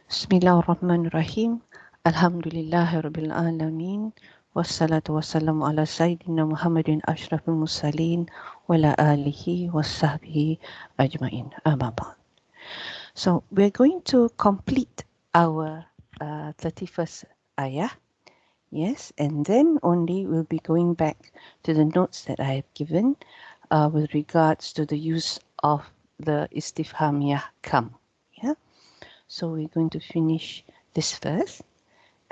Bismillahirrahmanirrahim. Alhamdulillahirabbil alamin. Wassalatu wassalamu ala sayyidina Muhammadin asyrafil mursalin wa ala alihi wasahbihi ajmain. Amma ba'd. So we're going to complete our 31st ayah. Yes, and then only we'll be going back to the notes that I have given with regards to the use of the istifhamiyah kam. Yeah. So we're going to finish this first,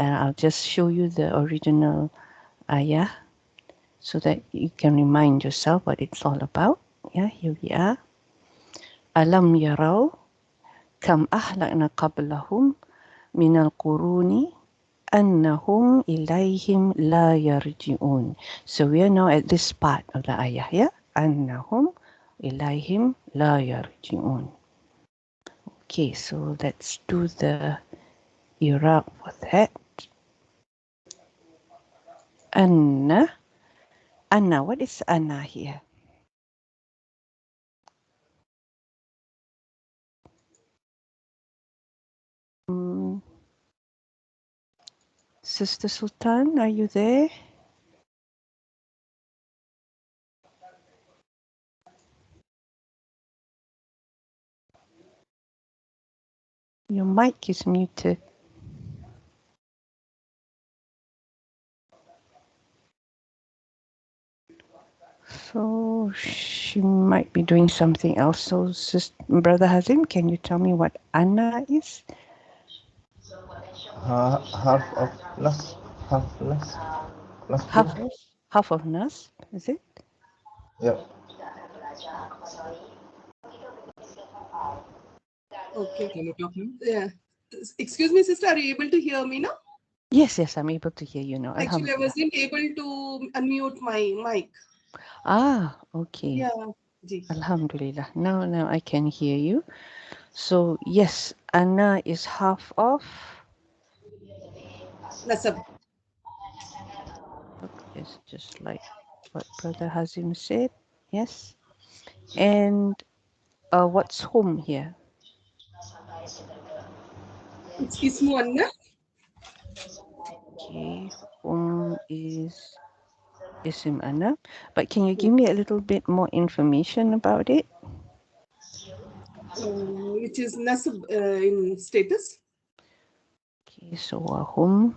and I'll just show you the original ayah so that you can remind yourself what it's all about. Yeah, here we are. Alam yarau kam ahlakna qablahum minal quruni annahum ilayhim la yarji'un. So we are now at this part of the ayah, yeah? Annahum ilayhim la yarji'un. Okay, so let's do the Irab for that. Anna. Anna, what is Anna here? Sister Sultan, are you there? Your mic is muted. So she might be doing something else. So, Brother Hazim, can you tell me what Anna is? Half of nas, Half of Nas, is it? Yep. Okay. Can you talk now? Yeah. Excuse me, sister. Are you able to hear me now? Yes, I'm able to hear you now. Actually, I wasn't able to unmute my mic. Ah, okay. Yeah. Alhamdulillah. Now I can hear you. So yes, Anna is half of Nasab. Yes, just like what Brother Hazim said. Yes. And what's home here? It's Ismu Anna. Okay, home is Isim Anna. But can you give me a little bit more information about it? Which is Nasab in status. Okay, so home.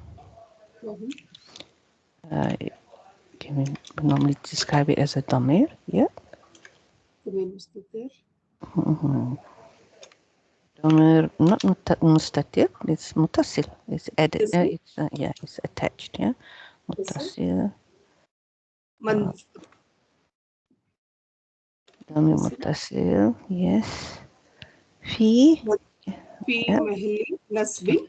Can we normally describe it as a damir? Yeah. Damir, not mustatir. It's mutasil. It's added. It's attached. Yeah. Mutasil. Damir mutasil. Yes. Fi. Fi mahali nasbi.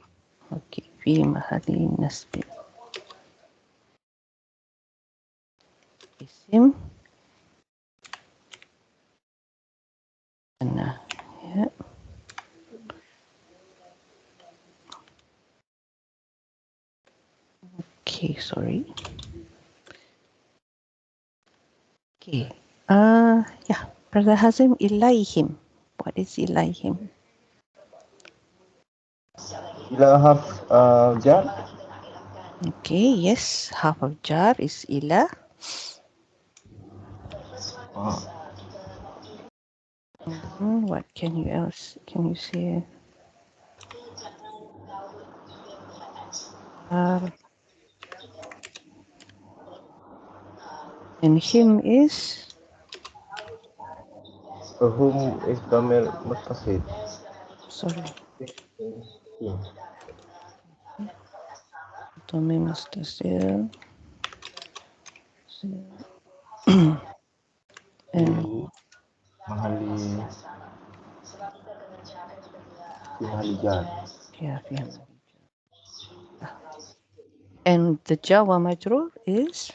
Okay. Fi mahali nasbi. Isim. Anna. Yeah. Okay, sorry. Okay. Yeah. Brother Hazim, ilayhim. What is ilayhim? Ila half jar. Okay, yes. Half of jar is ila. What can you say? And him is? Whom is damir muttasil. Sorry. Damir mustasil. And Mahali jar. yeah. And the Jawa majrur is?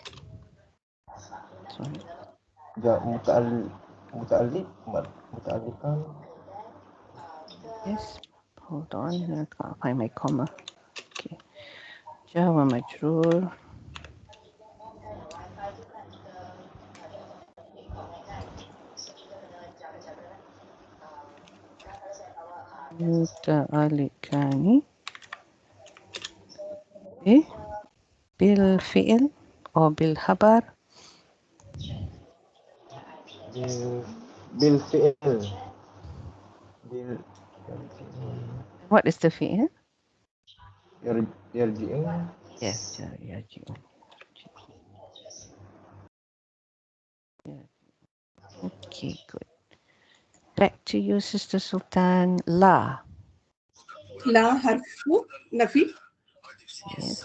Sorry. Muta'alliqan. Yes. Hold on. I can't find my comma. Okay. Jawa majrur. متعلقان بالفعل أو بالخبر. بالفعل. What is the fi'l? يرجعون. Yes, يرجعون. Okay, good. Back to you, Sister Sultan. La. لا حرف نفي. Yes.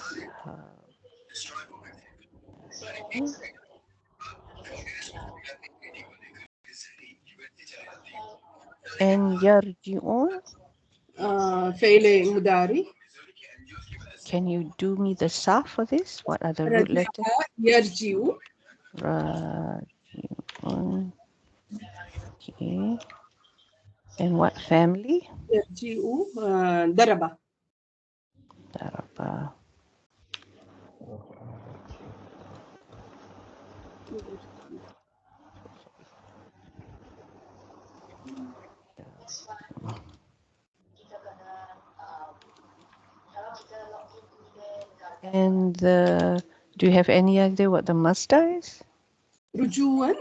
And يرجعون. فعل مضارع. Can you do me the Sarf for this? What are the root رجع letters? يرجع. راجعون. Okay. And what family? يرجع ضرب. ضرب. And do you have any idea what the masdar is? رجوعا.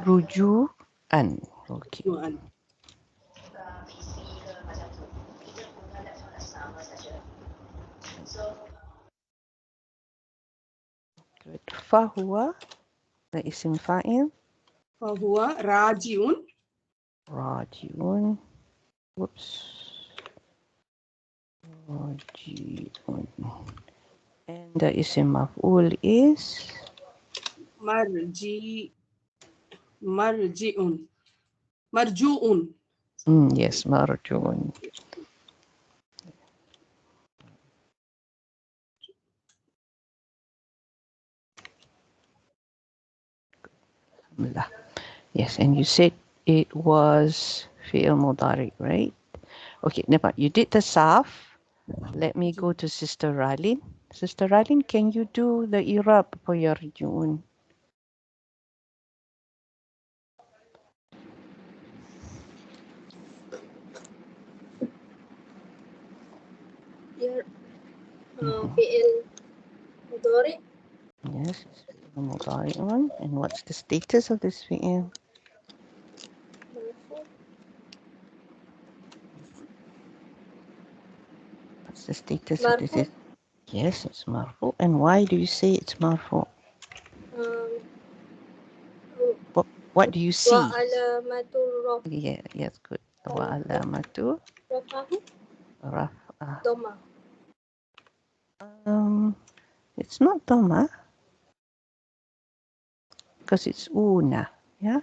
Rujuan. Okay. رجوعا. Good. فهو the اسم فاعل. فهو راجع. راجعون. Whoops. راجعون. And the اسم مفعول is مرجوع. yes, مرجون. Yes, and you said it was fi'il mudari, right? Okay, never. You did the Sarf. Let me go to Sister Ralin. Sister Ralin, can you do the Irab for your June? فعل مضارع. Yes, it's fi'il mudari'un. And what's the status of this fi'il? مرفوع. What's the status of this? مرفوع. Yes, it's marfu. And why do you say it's marfu? What do you see? وعلامة الرفع. Yeah, yes, good. وعلامة رفعه رفعه. ضمة. It's not dhamma because it's una, yeah?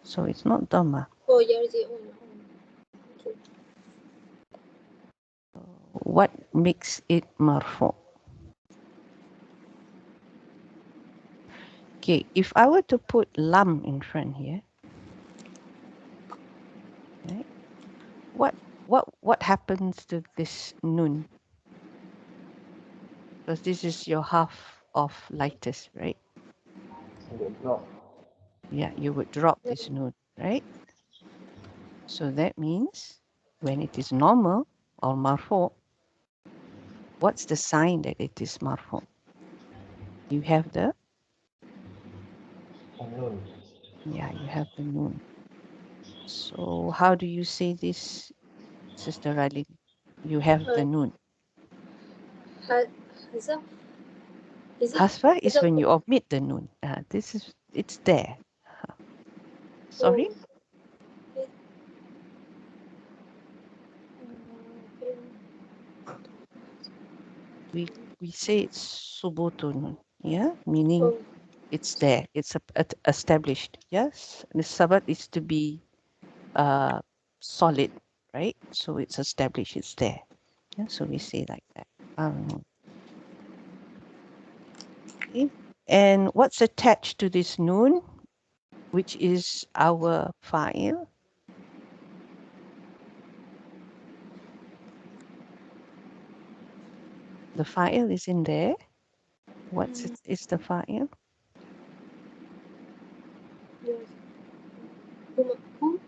So it's not dhamma. يرجعون. What makes it marfu? Okay, if I were to put lam in front here, right? What happens to this nun? Because this is your half of lightest, right? Drop. Yeah, you would drop this nun, right? So that means when it is normal or marfu, what's the sign that it is marfu? You have the Nun. Yeah, you have the nun. So how do you say this, Sister Ali? You have the nun. حذف. Hasfa is when you omit the nun. It's there. Sorry? We say it's subutun, yeah, meaning it's there. It's established. Yes, the sabat is to be solid, right? So it's established. It's there. Yeah, so we say like that. Okay. And what's attached to this nun, which is our fa'il? The fa'il is in there. What's is the fa'il? Whom?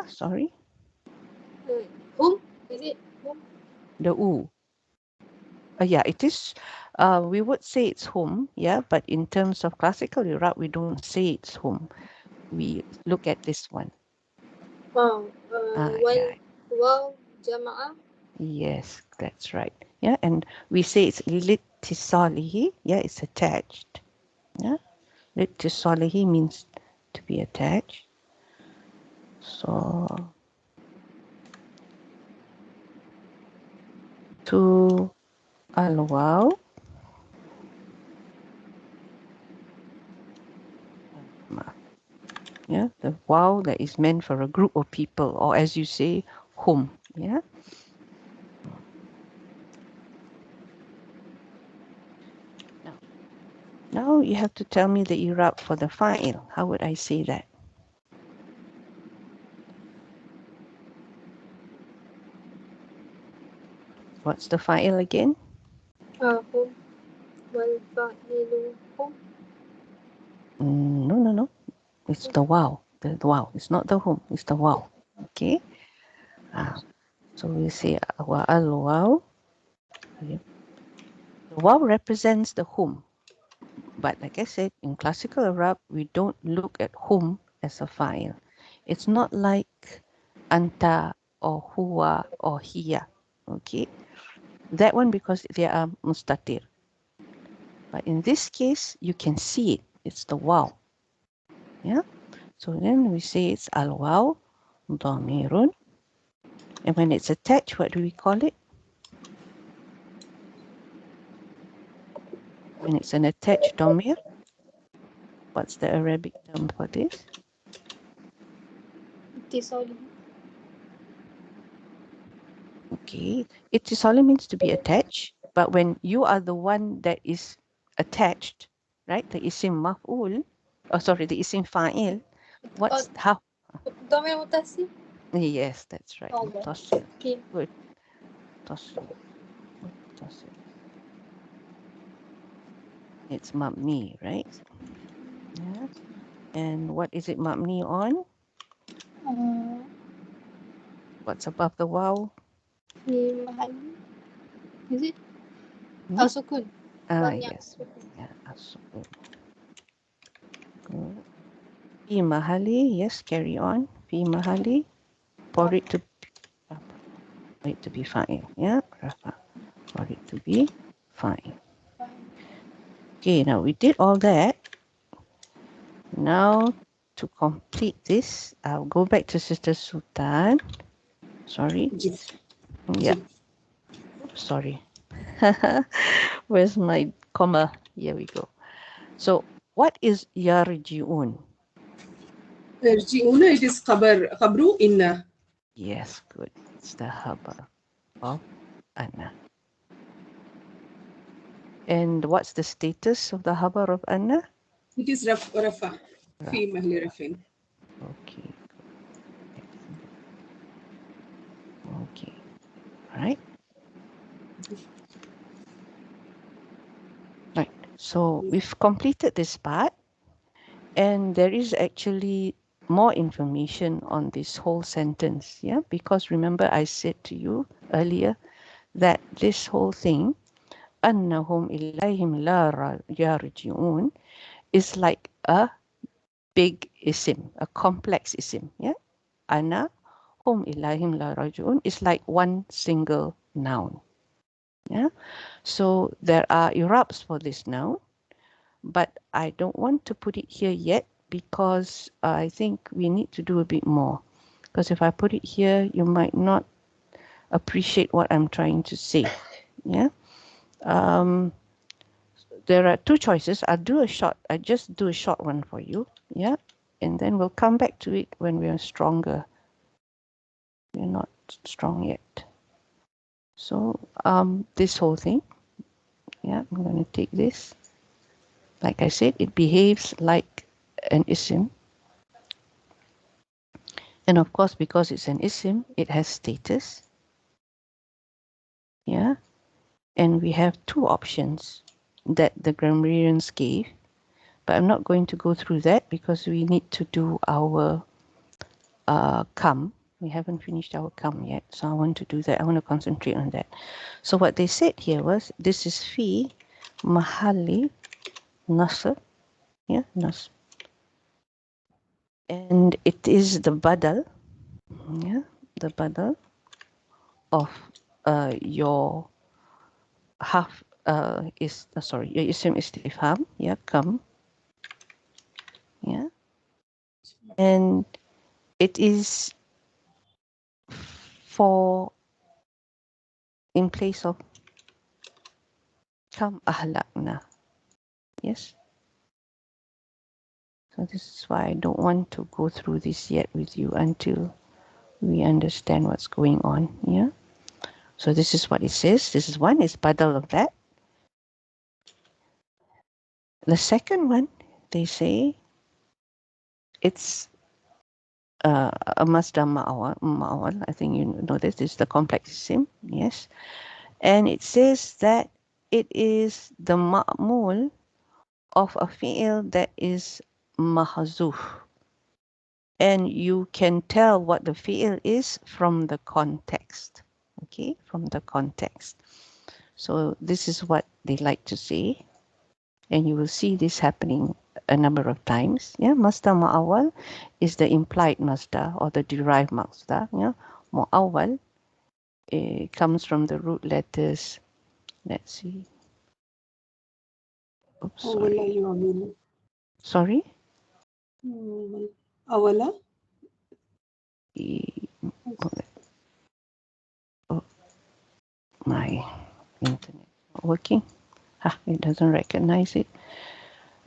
Sorry? Whom? Is it whom? The U. Yeah, it is. We would say it's whom, yeah, but in terms of classical Iraq, we don't say it's whom. We look at this one. Wow. Yeah. Wow. Jama'a. Yes, that's right. Yeah, and we say it's litisalihi. Yeah, it's attached. Yeah, litisalihi means to be attached. So to al-waw. Yeah, the wow that is meant for a group of people, or as you say, whom. Yeah. Now you have to tell me the Irab for the fa'il. How would I say that? What's the fa'il again? Whom. Wal fa'ilu whom. No. It's the wow. The wow. It's not the whom. It's the wow. Okay. So we say wa al wow. The wow represents the whom. But like I said, in classical Arab, we don't look at whom as a fa'il. It's not like anta or huwa or hiya. Okay. That one because they are mustatir. But in this case, you can see it. It's the wow. Yeah. So then we say it's al wow damirun. And when it's attached, what do we call it? When it's an attached damir, what's the Arabic term for this? Ittisali. Okay. Ittisali means to be attached. But when you are the one that is attached, right? The isim maf'ul, the isim fa'il, what's how? Dhamir muttasil. Yes, that's right. Oh, Muttasil. okay. Good. Muttasil. Muttasil. It's mabni, right? Yeah. And what is it mabni on? What's above the waw? Ni mahal. Is it? Hmm? Al-Sukun. Yes. Yeah, as-sukun. Good. Fi mahali, yes, carry on. Fi mahali, for it to be fine. Yeah, rafa. For it to be fine. Okay, now we did all that. Now to complete this, I'll go back to Sister Sultan. Sorry. Yeah. Oops, sorry. Where's my comma? Here we go. So what is yarji'un? يرجعون, it is خبر إن. Yes, good. It's the khabar of anna. And what's the status of the khabar of anna? It is رفع في محل رفع. Okay. Okay. All right. Right. So we've completed this part, and there is actually more information on this whole sentence. Yeah, because remember I said to you earlier that this whole thing, أنهم إليهم لا يرجعون, is like a big isim, a complex isim. Yeah, أنا هم إليهم لا راجعون is like one single noun. Yeah, so there are Irabs for this noun, but I don't want to put it here yet because I think we need to do a bit more. Because if I put it here, you might not appreciate what I'm trying to say. Yeah. There are two choices. I just do a short one for you. Yeah. And then we'll come back to it when we are stronger. We're not strong yet. So this whole thing, yeah, I'm going to take this. Like I said, it behaves like an isim. And of course, because it's an isim, it has status. Yeah. And we have two options that the grammarians gave. But I'm not going to go through that because we need to do our come. We haven't finished our come yet, so I want to do that. I want to concentrate on that. So what they said here was, this is fi mahali nasr, yeah, nasr, and it is the badal, yeah, the badal of your half is sorry, your ism istifham, yeah, come, yeah, and it is for in place of kam ahlakna, yes. So this is why I don't want to go through this yet with you until we understand what's going on, yeah. So this is what it says. This is one, is badal of that. The second one, they say it's a masdar ma'awal. I think you know this. This is the complex sim, yes. And it says that it is the ma'mul of a fi'il that is mahzuf. And you can tell what the fi'il is from the context. Okay, from the context. So this is what they like to say. And you will see this happening a number of times. Yeah, masdar ma'awal is the implied masdar or the derived masdar. Yeah, mu'awwal comes from the root letters. Let's see. Oops, sorry. Sorry? Awala? Oh, my internet not working. It doesn't recognize it.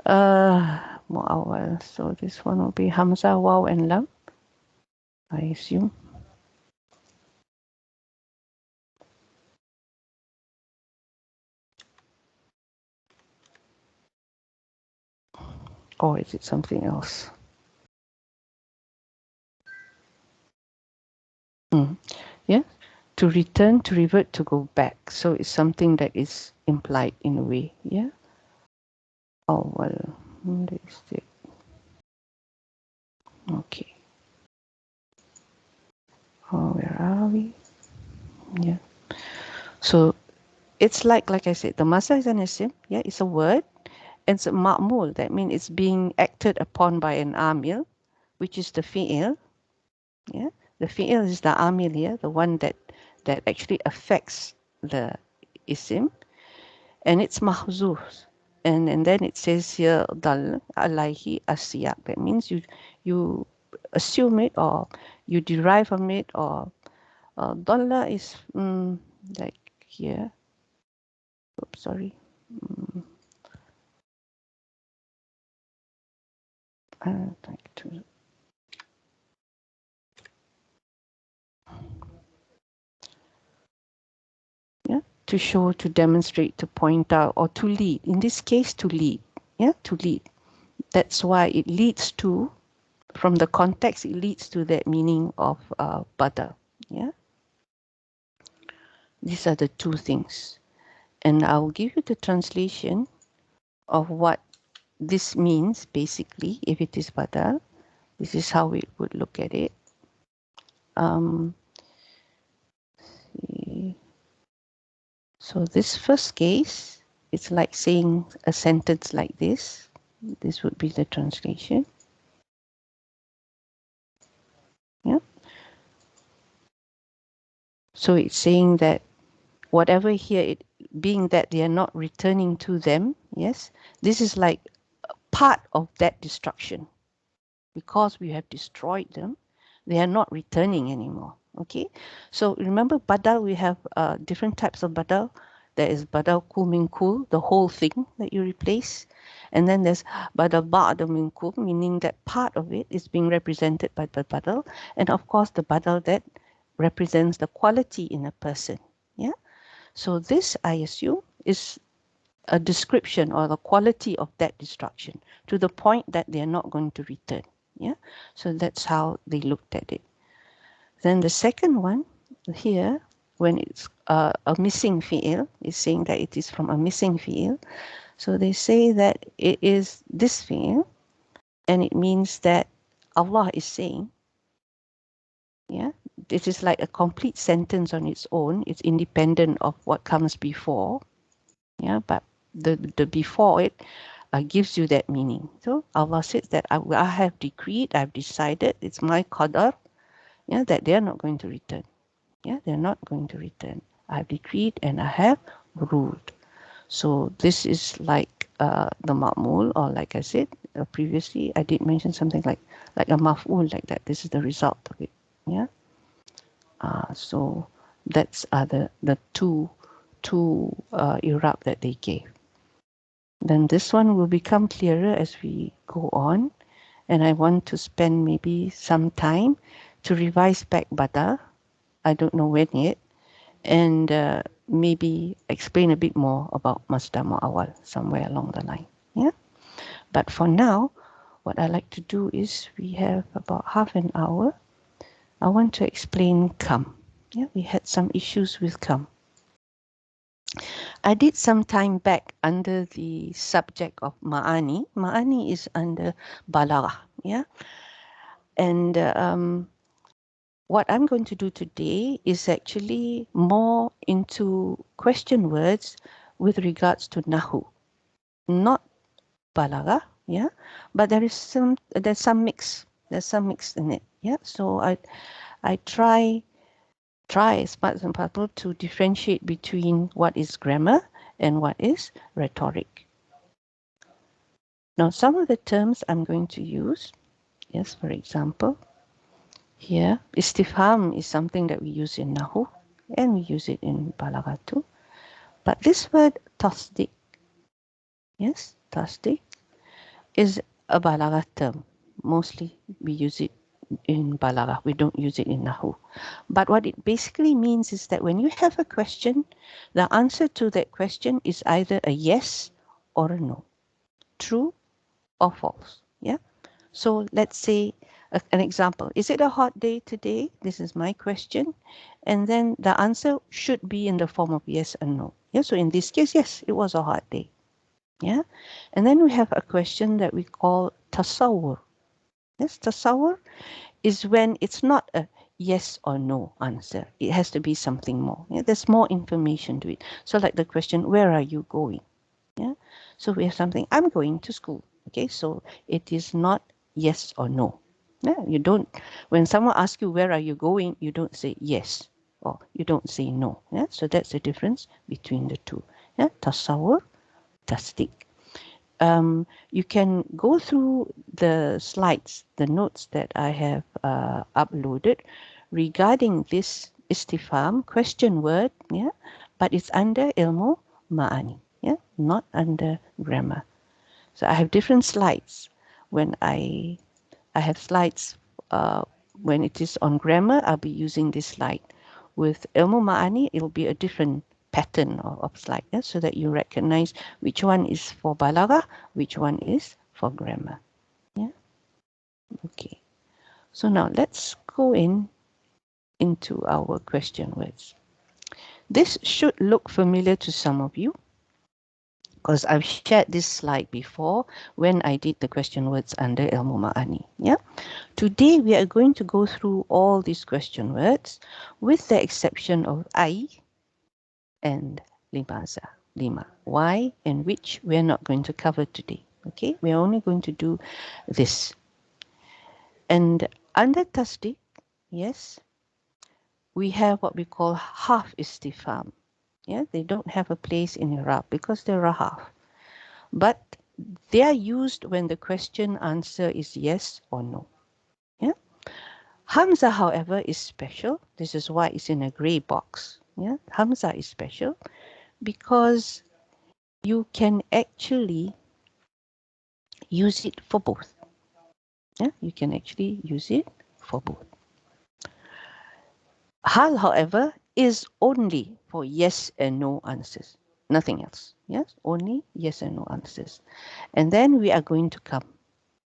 Mu'awwal. So this one will be Hamza, Waw, and Lam, I assume. Or is it something else? Yeah, to return, to revert, to go back. So it's something that is implied in a way. Yeah. Oh well, that's it. Okay. Oh, where are we? Yeah. So it's like I said, the masdar is an isim. Yeah, it's a word. And it's a ma'mul. That means it's being acted upon by an amil, which is the fi'il. Yeah, the fi'il is the amil here, the one that actually affects the isim, and it's mahzuf. And then it says here dal alayhi asiyaq. That means you assume it or you derive from it, or dalla is like here. Oops, sorry. I'd like to. Yeah, to show, to demonstrate, to point out, or to lead. In this case, to lead. Yeah, to lead. That's why it leads to, from the context, it leads to that meaning of badal. Yeah, these are the two things, and I will give you the translation of what this means. Basically, if it is badal, this is how we would look at it. So this first case, it's like saying a sentence like this. This would be the translation. Yeah. So it's saying that whatever here, it being that they are not returning to them, yes, this is like part of that destruction. Because we have destroyed them, they are not returning anymore. Okay, so remember badal, we have different types of badal. There is badal kul min kul, the whole thing that you replace, and then there's badal ba'da min kul, meaning that part of it is being represented by the badal, and of course the badal that represents the quality in a person. Yeah, so this, I assume, is a description or the quality of that destruction to the point that they are not going to return. Yeah, so that's how they looked at it. Then the second one here, when it's a missing fi'il, is saying that it is from a missing fi'il. So they say that it is this fi'l, and it means that Allah is saying, yeah, it is like a complete sentence on its own. It's independent of what comes before, yeah, but the before it gives you that meaning. So Allah says that I have decreed, I've decided, it's my qadar, yeah, that they are not going to return. Yeah, they're not going to return. I've decreed and I have ruled. So this is like the ma'mul, or like I said previously, I did mention something like a maf'ul, like that. This is the result of it. Yeah. So that's the two Irab that they gave. Then this one will become clearer as we go on, and I want to spend maybe some time to revise back Bada. I don't know when yet, and maybe explain a bit more about Masdar Mu'awwal somewhere along the line. Yeah. But for now, what I like to do is, we have about half an hour. I want to explain Kam. Yeah, we had some issues with Kam. I did some time back under the subject of Ma'ani. Ma'ani is under Balaghah. Yeah. And what I'm going to do today is actually more into question words with regards to Nahu, not Balaghah, yeah, but there's some mix. There's some mix in it, yeah. So I try as much as possible to differentiate between what is grammar and what is rhetoric. Now, some of the terms I'm going to use, yes, for example, here, istifham is something that we use in Nahu, and we use it in Balaghah too. But this word tasdiq, yes, tasdiq, is a Balaghah term. Mostly we use it in Balaghah. We don't use it in Nahu. But what it basically means is that when you have a question, the answer to that question is either a yes or a no, true or false. Yeah. So let's say an example. Is it a hot day today? This is my question. And then the answer should be in the form of yes and no. Yeah. So in this case, yes, it was a hot day. Yeah. And then we have a question that we call tasawwur. Yes, tasawwur is when it's not a yes or no answer. It has to be something more. Yeah? There's more information to it. So like the question, where are you going? Yeah. So we have something, I'm going to school. Okay. So it is not yes or no. Yeah. You don't, when someone asks you, where are you going? You don't say yes, or you don't say no. Yeah. So that's the difference between the two. Yeah. Tasawwur, tasdiq. You can go through the slides, the notes that I have uploaded regarding this istifham question word, yeah, but it's under ilmu ma'ani, yeah, not under grammar. So I have different slides. When I have slides when it is on grammar, I'll be using this slide. With ilmu ma'ani, it'll be a different pattern of slide, yeah, so that you recognize which one is for Balaghah, which one is for grammar. Yeah. Okay. So now let's go into our question words. This should look familiar to some of you, because I've shared this slide before when I did the question words under Ilmu Ma'ani. Yeah. Today we are going to go through all these question words with the exception of I and limaza, lima. Why and which we are not going to cover today. Okay, we are only going to do this. And under tasdiq, yes, we have what we call half istifham. Yeah, they don't have a place in Irab because they're a half. But they are used when the question answer is yes or no. Yeah. Hamza, however, is special. This is why it's in a gray box. Yeah, Hamza is special because you can actually use it for both. Yeah, you can actually use it for both. Hal, however, is only for yes and no answers, nothing else. Yes, only yes and no answers. And then we are going to come.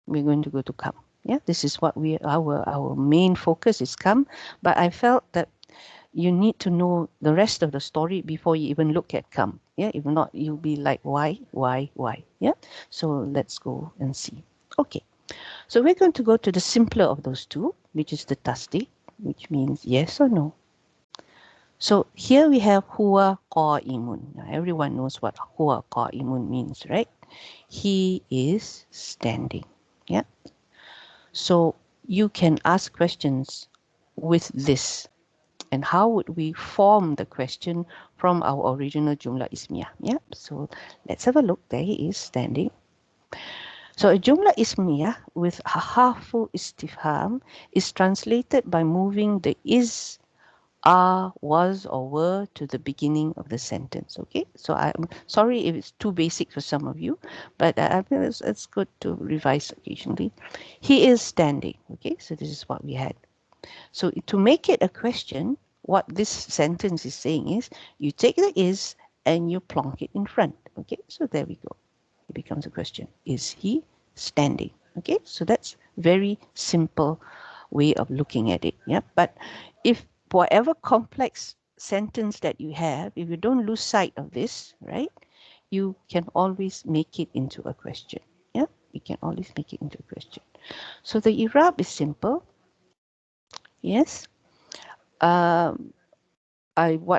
We're going to go to come. Yeah, this is what our main focus is come. But I felt that you need to know the rest of the story before you even look at come. Yeah, if not, you'll be like, why? Yeah, so let's go and see. Okay, so we're going to go to the simpler of those two, which is the tasdik, which means yes or no. So here we have huwa qa'imun. Now everyone knows what huwa qa'imun means, right? He is standing. Yeah. So you can ask questions with this. And how would we form the question from our original jumla ismiyah? Yeah. So let's have a look. There he is standing. So a jumla ismiyah with harfu istifham is translated by moving the is, are, was, or were to the beginning of the sentence. Okay, so I'm sorry if it's too basic for some of you, but I think it's good to revise occasionally. He is standing. Okay, so this is what we had. So to make it a question, what this sentence is saying is you take the is and you plonk it in front. Okay, so there we go. It becomes a question. Is he standing? Okay, so that's very simple way of looking at it. Yeah, but if whatever complex sentence that you have, if you don't lose sight of this, right, you can always make it into a question. Yeah, you can always make it into a question. So the Irab is simple. Yes. What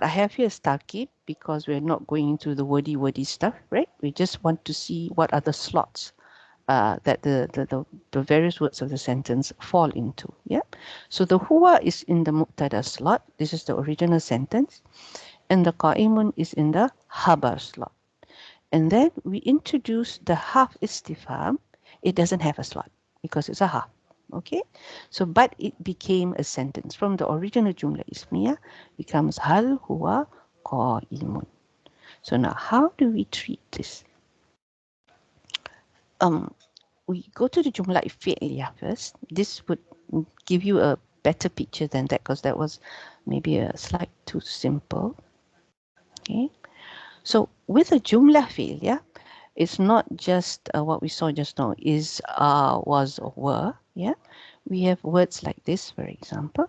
I have here is tarkib because we're not going into the wordy stuff, right? We just want to see what are the slots that the various words of the sentence fall into. Yeah. So the huwa is in the mubtada slot. This is the original sentence. And the qa'imun is in the habar slot. And then we introduce the half istifham. It doesn't have a slot because it's a half. Okay, so but it became a sentence from the original jumla ismiyah becomes hal huwa qa'imun. So now how do we treat this? We go to the jumla fi'liyah first. This would give you a better picture than that because that was maybe a slight too simple. Okay, so with a jumla fi'liyah, it's not just what we saw just now is, was, or were. Yeah, we have words like this, for example.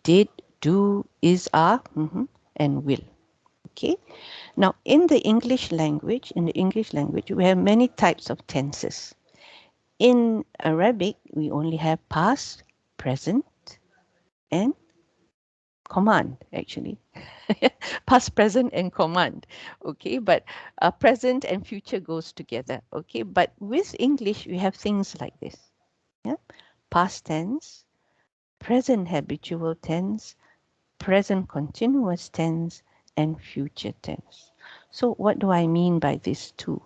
Did, do, is, are, and will. Okay. Now, in the English language, we have many types of tenses. In Arabic, we only have past, present, and command, actually. Past, present, and command. Okay, but present and future goes together. Okay, but with English, we have things like this. Yeah, past tense, present habitual tense, present continuous tense, and future tense. So what do I mean by these two?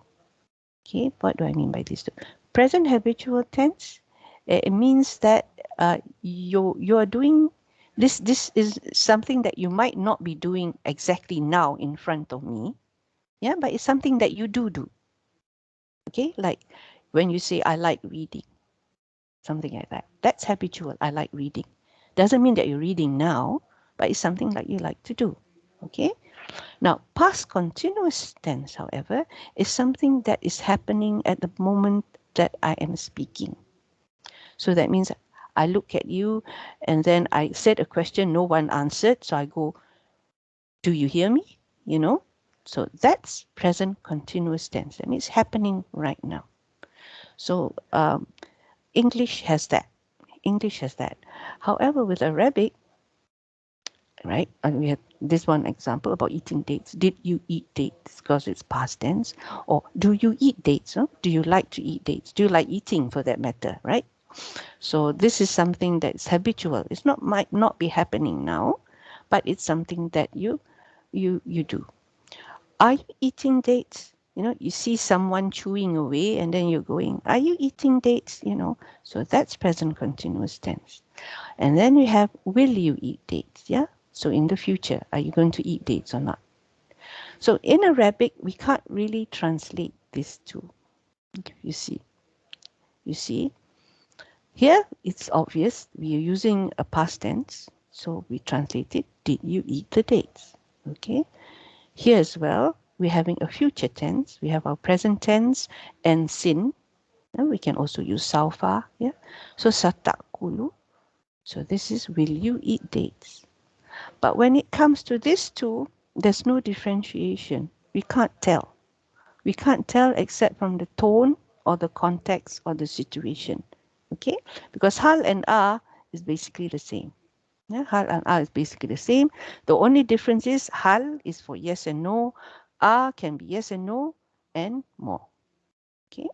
Okay, what do I mean by these two? Present habitual tense, it means that you're doing this. This is something that you might not be doing exactly now in front of me. Yeah, but it's something that you do. Okay, like when you say, I like reading, something like that. That's habitual. I like reading. Doesn't mean that you're reading now, but it's something like you like to do. Okay. Now, past continuous tense, however, is something that is happening at the moment that I am speaking. So that means I look at you and then I said a question, no one answered. So I go, do you hear me? You know, so that's present continuous tense. That means it's happening right now. So English has that. However, with Arabic, right, and we had this one example about eating dates. Did you eat dates? Because it's past tense. Or do you eat dates? Huh? Do you like to eat dates? Do you like eating, for that matter, right? So this is something that's habitual. It's not, might not be happening now, but it's something that you do. Are you eating dates? You know, you see someone chewing away and then you're going, are you eating dates? You know, so that's present continuous tense. And then we have, will you eat dates? Yeah. So in the future, are you going to eat dates or not? So in Arabic, we can't really translate these two. You see, here it's obvious we are using a past tense. So we translate it, did you eat the dates? Okay. Here as well, we're having a future tense. We have our present tense and sin. And we can also use saufa. Yeah. So satakulu. So this is, will you eat dates? But when it comes to these two, there's no differentiation. We can't tell. We can't tell except from the tone or the context or the situation. Okay? Because hal and ah is basically the same. Yeah, hal and ah is basically the same. The only difference is hal is for yes and no. Ah can be yes and no and more. Okay?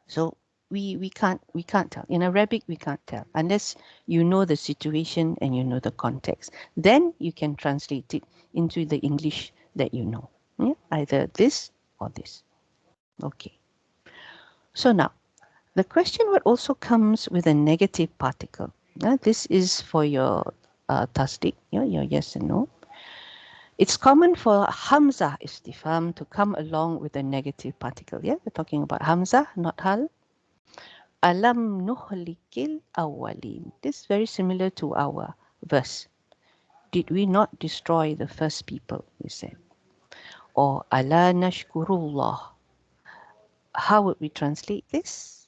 So we can't tell. In Arabic we can't tell unless you know the situation and you know the context. Then you can translate it into the English that you know. Yeah? Either this or this. Okay. So now the question word also comes with a negative particle. This is for your tasdik, your yes and no. It's common for hamza istifham to come along with a negative particle. Yeah, we're talking about hamza, not hal. Alam nuhlikil awwalin. This is very similar to our verse. Did we not destroy the first people, we said. Or ala nashkurullah. How would we translate this?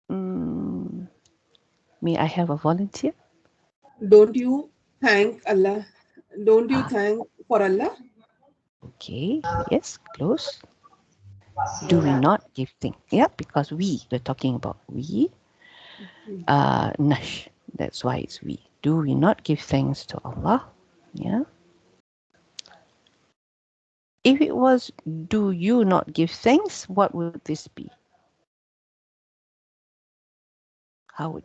May I have a volunteer? Don't you thank Allah? Don't you thank for Allah? Okay, yes, close. Do we not give thanks? Yeah, because we're talking about we. Nash, that's why it's we. Do we not give thanks to Allah? Yeah. If it was, do you not give thanks, what would this be? How would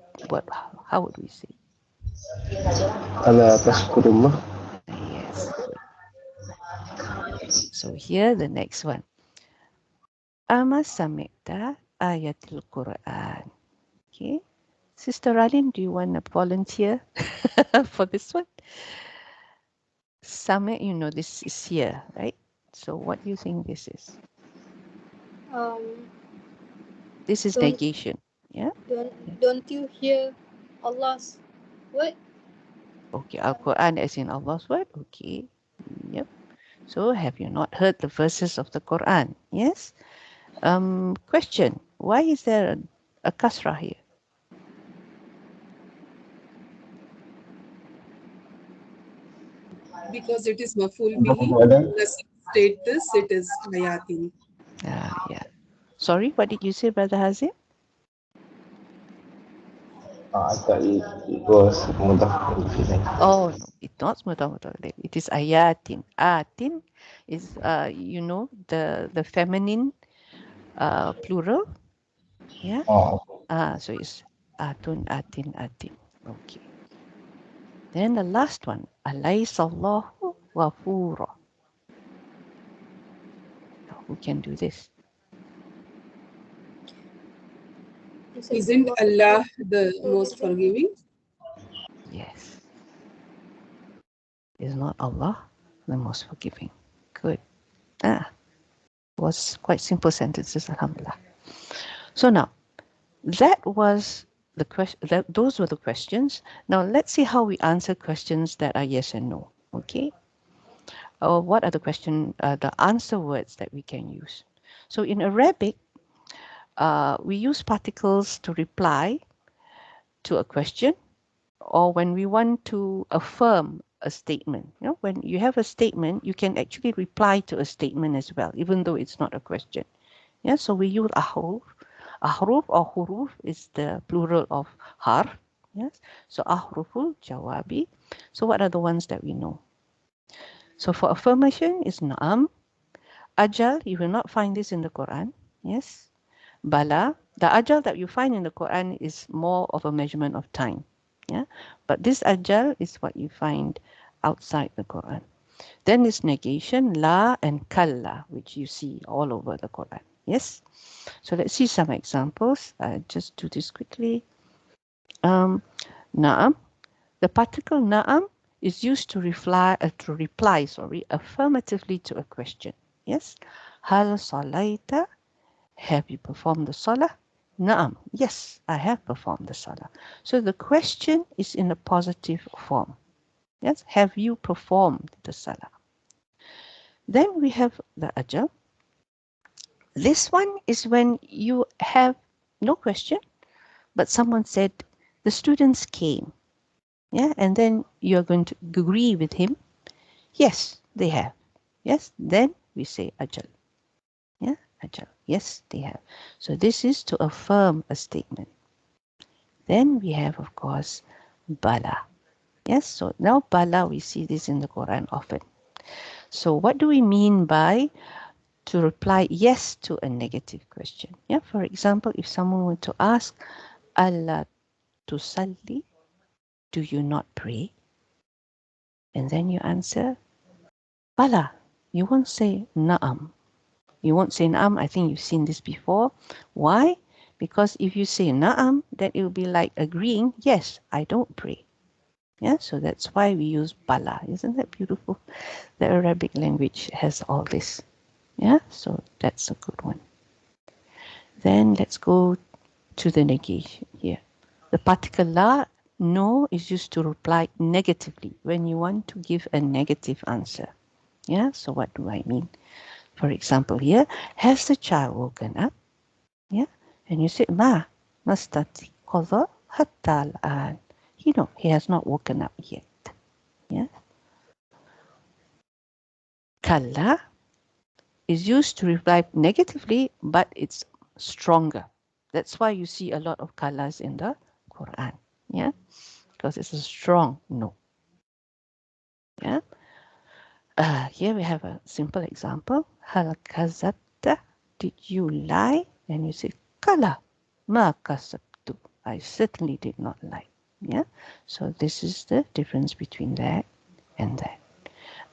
we say? ألا تشكر الله. Yes, good. So here the next one. Ama sami'ta ayatul Quran. Okay. Sister Ralin, do you want to volunteer for this one? Sami', you know, this is here, right? So what do you think this is? This is Don't negation. Yeah? don't you hear Allah's word? Okay, Al-Quran as in Allah's word. Okay. Yep. So have you not heard the verses of the Quran? Yes. Question. Why is there a kasrah here? Because it is maful bihi. Nasib status, it is ayatin. Yeah. Sorry, what did you say, Brother Hazim? I thought it was mudaf. Oh, no, it's not mudaf. It is ayatin. Atin is, you know, the feminine plural. Yeah. Oh, So it's atun, atin, atin. Okay. Then the last one, alaysallahu ghafura. Who can do this? Isn't Allah the most forgiving? Yes. Is not Allah the most forgiving? Good. Was quite simple sentences, alhamdulillah. So now, that was the question. Those were the questions. Now let's see how we answer questions that are yes and no. Okay. What are the answer words that we can use? So in Arabic, we use particles to reply to a question, or when we want to affirm a statement. You know, when you have a statement, you can actually reply to a statement as well, even though it's not a question. Yeah, so we use ahruf. Ahruf or huruf is the plural of harf. Yes, so ahruful jawabi. So what are the ones that we know? So for affirmation is na'am. Ajal, you will not find this in the Quran. Yes. Bala, the ajal that you find in the Quran is more of a measurement of time. Yeah. But this ajal is what you find outside the Quran. Then is negation, la and kalla, which you see all over the Quran. Yes. So let's see some examples. Just do this quickly. Na'am. The particle na'am is used to reply affirmatively to a question. Yes. Hal salaita, have you performed the salah? Na'am. Yes, I have performed the salah. So the question is in a positive form. Yes. Have you performed the salah? Then we have the ajal. This one is when you have no question, but someone said, the students came. Yeah, and then you're going to agree with him. Yes, they have. Yes, then we say ajal. Yeah, ajal. Yes, they have. So this is to affirm a statement. Then we have, of course, bala. Yes, so now bala, we see this in the Quran often. So what do we mean by to reply yes to a negative question? Yeah, for example, if someone were to ask, Allah tusalli, do you not pray? And then you answer, bala. You won't say na'am. You won't say na'am. I think you've seen this before. Why? Because if you say na'am, then it will be like agreeing, yes, I don't pray. Yeah, so that's why we use bala. Isn't that beautiful? The Arabic language has all this. Yeah, so that's a good one. Then let's go to the negation here. The particle la, no, is used to reply negatively when you want to give a negative answer. Yeah, so what do I mean? For example here, has the child woken up? Yeah, and you say, ma mastatiqadha hatta al-an. He has not woken up yet. Yeah. Kalla is used to reply negatively, but it's stronger. That's why you see a lot of kallas in the Quran. Yeah, because it's a strong no. Yeah. Here we have a simple example. Hal kazatta, did you lie? And you say, kala ma kasabtu. I certainly did not lie. Yeah. So this is the difference between that and that.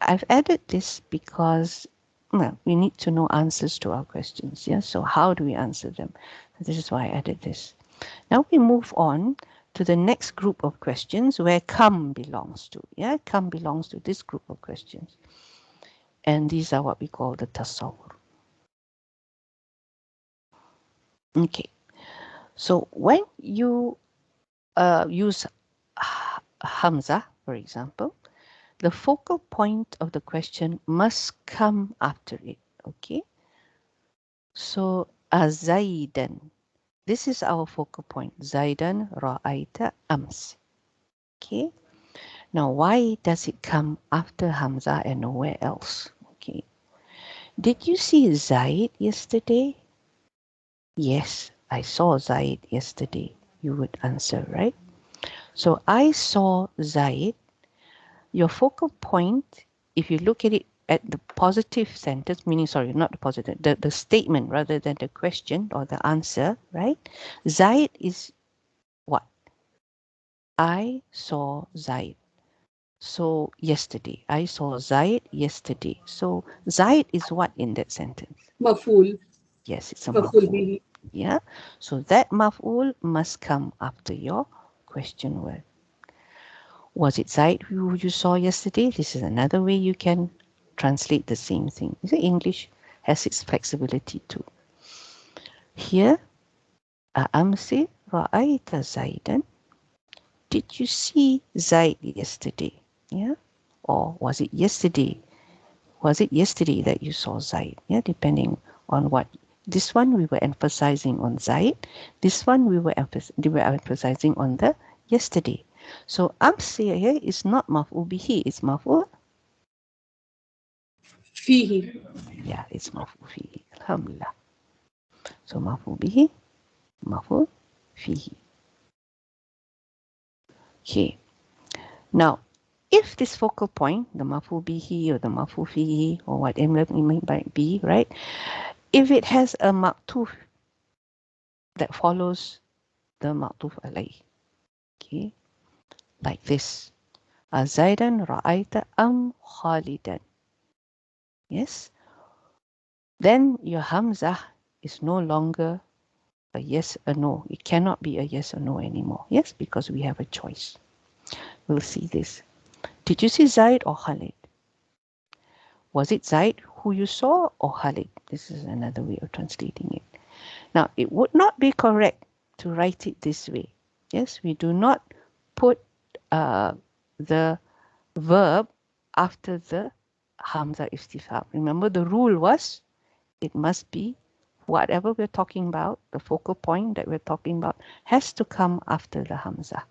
I've added this because we need to know answers to our questions. Yeah. So how do we answer them? This is why I added this. Now we move on to the next group of questions where come belongs to. Yeah, come belongs to this group of questions. And these are what we call the tasawwur. Okay. So when you use hamza, for example, the focal point of the question must come after it. Okay. So Zaidan. This is our focal point. Zaidan ra'aita ams. Okay. Now, why does it come after Hamza and nowhere else? Okay. Did you see Zaid yesterday? Yes, I saw Zaid yesterday. You would answer, right? So I saw Zaid. Your focal point, if you look at it at the positive sentence, meaning, sorry, not the positive, the statement rather than the question or the answer, right? Zaid is what? I saw Zaid. So yesterday, I saw Zaid yesterday. So Zaid is what in that sentence? Maf'ul. Yes, it's a Maf'ul maf'ul. bihi. Yeah. So that maf'ul must come after your question word. Was it Zaid who you saw yesterday? This is another way you can translate the same thing. You see, English has its flexibility too. Here, Amsi ra'aita Zaidan. Did you see Zaid yesterday? Yeah. Or was it yesterday? Was it yesterday that you saw Zaid? Yeah, depending on what. This one we were emphasizing on Zaid. This one we were emphasizing on the yesterday. So amsi here is not maf'ul bihi, it's maf'ul. Fihi. Yeah, it's maf'ul fihi. Alhamdulillah. So maf'ul bihi, maf'ul fihi. Okay. Now, if this focal point, the maf'ul bihi or the maf'ul fihi or whatever it might be, right? If it has a ma'tuf that follows the ma'tuf alayh. Okay, like this. Zaidan ra'aita am Khalidan. Yes. Then your hamzah is no longer a yes or no. It cannot be a yes or no anymore. Yes, because we have a choice. We'll see this. Did you see Zaid or Khalid? Was it Zaid who you saw or Khalid? This is another way of translating it. Now, it would not be correct to write it this way. Yes, we do not put the verb after the Hamza istifham. Remember the rule was it must be whatever we're talking about, the focal point that we're talking about, has to come after the Hamzah.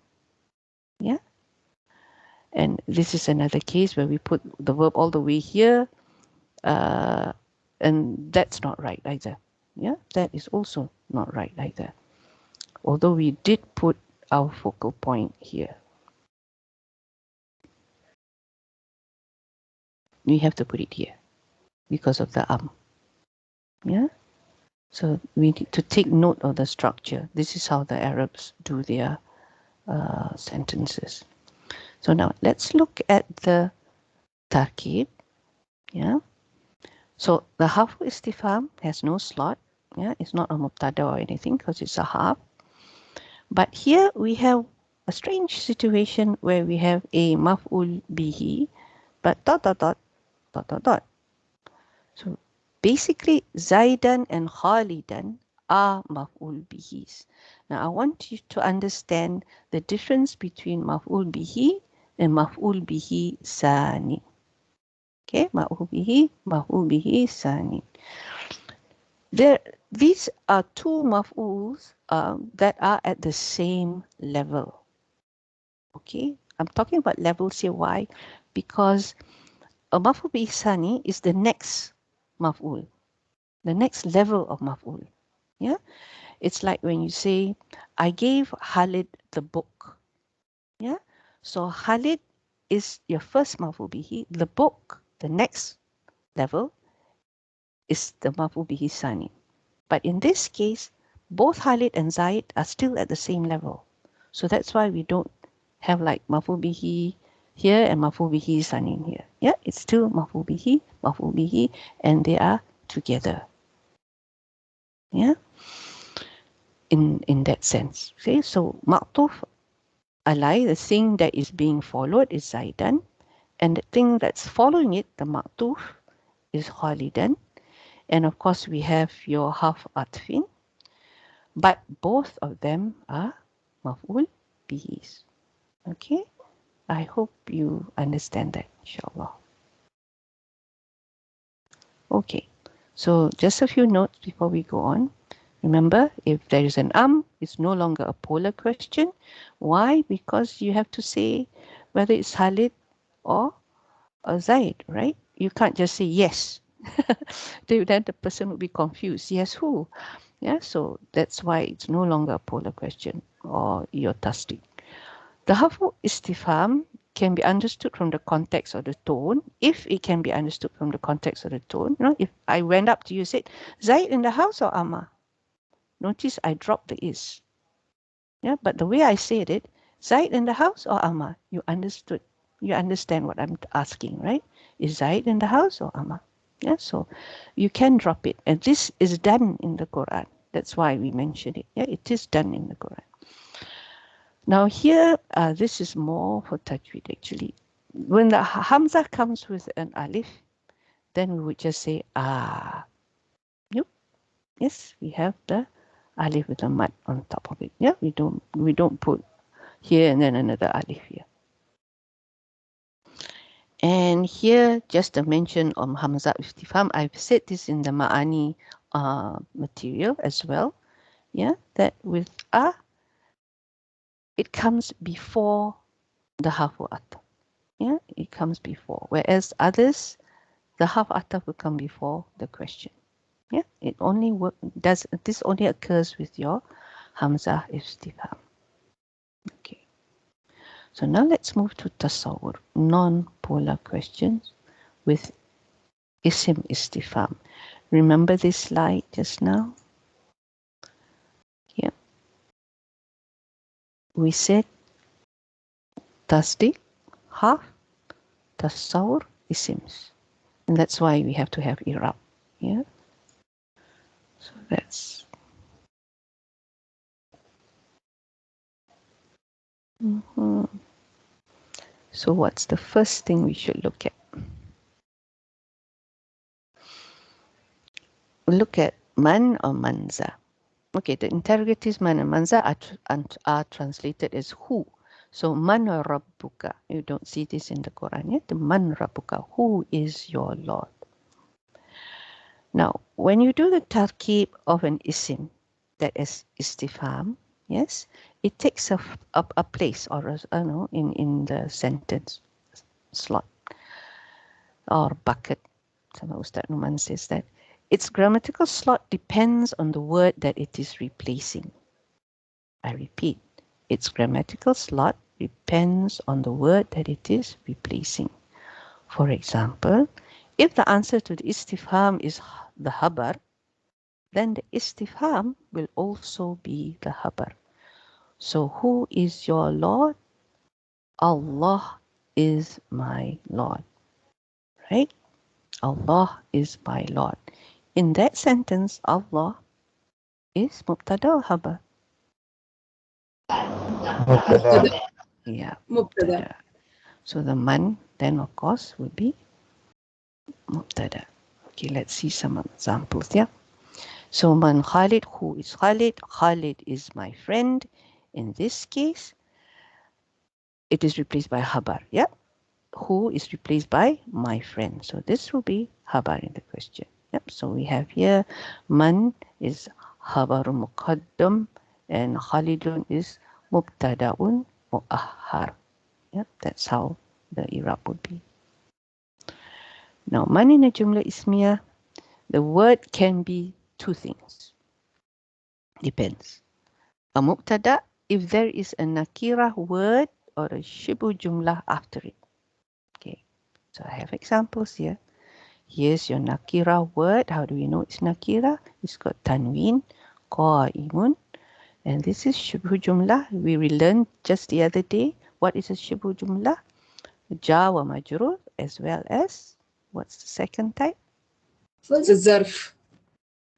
Yeah? And this is another case where we put the verb all the way here, and that's not right either. Yeah, that is also not right either. Although we did put our focal point here. We have to put it here because of the Yeah. So we need to take note of the structure. This is how the Arabs do their sentences. So now let's look at the tarkib. Yeah. So the harf istifham has no slot. Yeah, it's not a mubtada or anything because it's a harf. But here we have a strange situation where we have a maf'ul bihi, but dot dot dot dot dot dot. So basically, Zaidan and Khalidan are maf'ul bihis. Now I want you to understand the difference between maf'ul bihi and maf'ul bihi sani. Okay, maf'ul bihi sani. These are two maf'uls that are at the same level. Okay, I'm talking about levels here. Why? Because a maf'ul bihi sani is the next maf'ul, the next level of maf'ul. Yeah, it's like when you say, I gave Khalid the book. Yeah, so Khalid is your first maf'ul bihi. The book, the next level, is the maf'ul bihi sani. But in this case, both Khalid and Zaid are still at the same level. So that's why we don't have like maf'ul bihi here and maf'ul bihi sani here. Yeah, it's still maf'ul bihi, and they are together. Yeah, in that sense. Okay, so ma'tuf alai, the thing that is being followed is Zaidan, and the thing that's following it, the ma'tuf, is Khalidan. And of course, we have your half atfin, but both of them are maf'ul bihis. Okay, I hope you understand that, inshallah. Okay, so just a few notes before we go on. Remember, if there is an it's no longer a polar question. Why? Because you have to say whether it's Khalid or Zaid, right? You can't just say yes. Then the person will be confused. Yes, who? Yeah, so that's why it's no longer a polar question or your tasdik. The harfu istifham can be understood from the context of the tone. If it can be understood from the context of the tone, you know, if I went up to you and said, Zaid in the house or Amma? Notice I dropped the is. Yeah, but the way I said it, Zaid in the house or Amma? You understood. You understand what I'm asking, right? Is Zaid in the house or Amma? Yeah, so you can drop it. And this is done in the Quran. That's why we mentioned it. Yeah, it is done in the Quran. Now here, this is more for tajweed actually. When the Hamza comes with an alif, then we would just say ah. Yep. Yes, we have the alif with a mad on top of it. Yeah, we don't put here and then another alif here. And here, just a mention on Hamza istifham. I've said this in the Ma'ani material as well. Yeah, that with it comes before the harfu ataf. Yeah, it comes before. Whereas others, the harf ataf will come before the question. Yeah, it only this only occurs with your Hamza istifham. Okay. So now let's move to tasawwur, non-polar questions with isim istifham. Remember this slide just now? Yeah. We said tasdiq, harf, tasawwur, isims. And that's why we have to have Irab. Yeah. So that's So what's the first thing we should look at? We'll look at man or manza. Okay, the interrogatives man and manza are translated as who. So man rabbuka. You don't see this in the Quran yet. The man rabbuka. Who is your Lord? Now, when you do the tarkib of an isim, that is istifham, yes, it takes a place or in the sentence slot or bucket. Sama Ustaz Numan says that its grammatical slot depends on the word that it is replacing. I repeat, its grammatical slot depends on the word that it is replacing. For example, if the answer to the istifham is the habar, then the istifham will also be the habar. So who is your Lord? Allah is my Lord. Right? Allah is my Lord. In that sentence, Allah is mubtada or habar? مبتدأ. Yeah, Mubtada. mubtada. So the man then of course would be mubtada. Okay, let's see some examples. Yeah. So man Khalid, who is Khalid? Khalid is my friend. In this case, it is replaced by habar. Yeah. Who is replaced by my friend. So this will be habar in the question. Yep. So we have here man is habar muqaddam and Khalidun is mubtada'un mu'ahhar. Yep. That's how the Irab would be. Now man in a jumla ismiyah, the word can be two things. Depends. A mubtada if there is a nakira word or a shibu jumlah after it. Okay. So I have examples here. Here's your nakira word. How do we know it's nakira? It's got tanween, qa'imun. And this is shibhu jumlah. We learned just the other day. What is a shibhu jumlah? Ja wa majrur as well as, what's the second type? It's a zarf.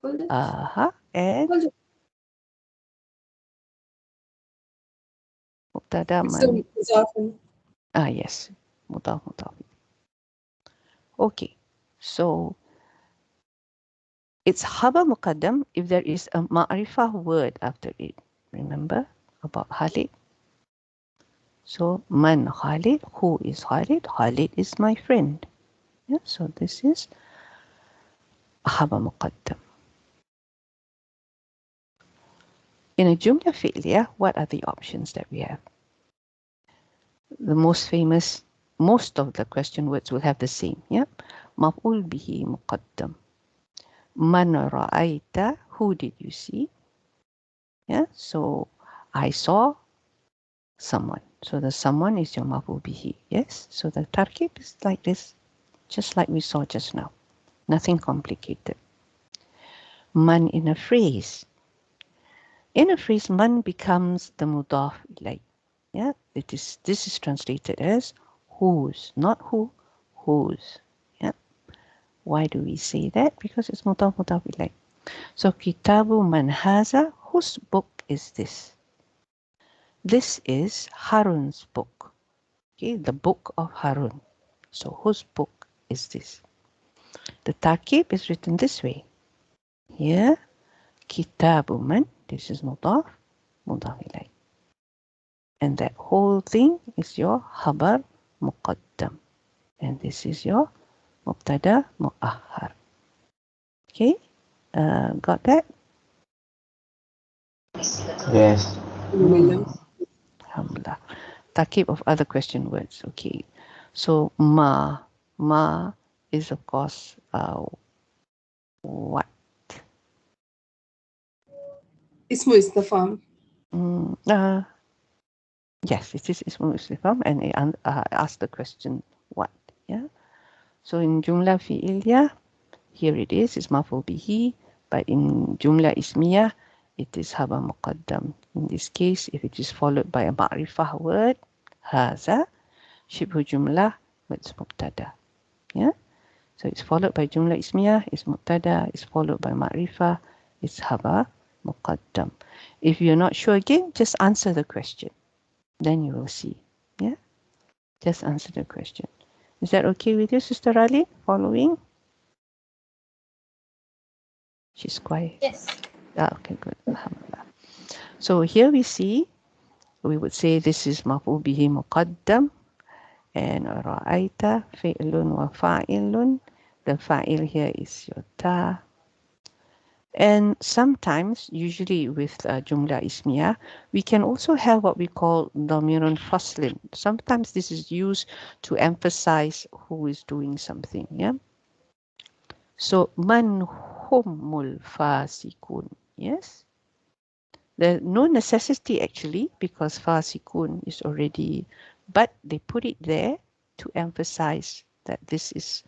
And mubtada man. Yes. Mudaf. Okay. So it's khabar muqaddam if there is a ma'rifah word after it. Remember about Khalid? So man Khalid, who is Khalid? Khalid is my friend. Yeah, so this is khabar muqaddam. In a jumla fi'liyah, what are the options that we have? The most famous, most of the question words will have the same. Yeah, maf'ul bihi muqaddam. Man ra'aita, who did you see? Yeah, so I saw someone. So the someone is your maf'ul bihi. Yes, so the tarkib is like this, just like we saw just now. Nothing complicated. Man in a phrase. In a phrase, man becomes the mudaf ilayh. Yeah, this is translated as whose, not who, whose. Yeah. Why do we say that? Because it's mudaf ilayh. So kitabu man haza, whose book is this? This is Harun's book. Okay, the book of Harun. So whose book is this? The tarkib is written this way. Here, kitabu man, this is mudaf ilayh. And that whole thing is your khabar muqaddam. And this is your mubtada mu'ahhar. Okay, got that? Yes. Alhamdulillah. Tarkib of other question words. Okay, so ma is of course what? Ismu istifham. Yes, it is ismu istifham, and it ask the question what. Yeah. So in jumla fi'iliyah, here it is, it's maf'ul bihi, but in jumla ismiyah, it is habar muqaddam. In this case, if it is followed by a ma'rifah word, haza, shibhu jumlah, it's mubtada. Yeah. So it's followed by jumla ismiyah, it's mubtada, it's followed by ma'rifah, it's habar muqaddam. If you're not sure again, just answer the question. Then you will see. Yeah. Just answer the question. Is that okay with you, Sister Ali? Following? She's quiet. Yes. Okay, good. Alhamdulillah. So here we see, we would say this is maf'ul bihi muqaddam and ra'aita fi'lun wa fa'ilun. The fa'il here is your ta And sometimes, usually with Jumla Ismiyah, we can also have what we call Damirun Faslin. Sometimes this is used to emphasize who is doing something. Yeah. So, Man humul fasikun. Yes. There's no necessity actually because fasikun is already, but they put it there to emphasize that this is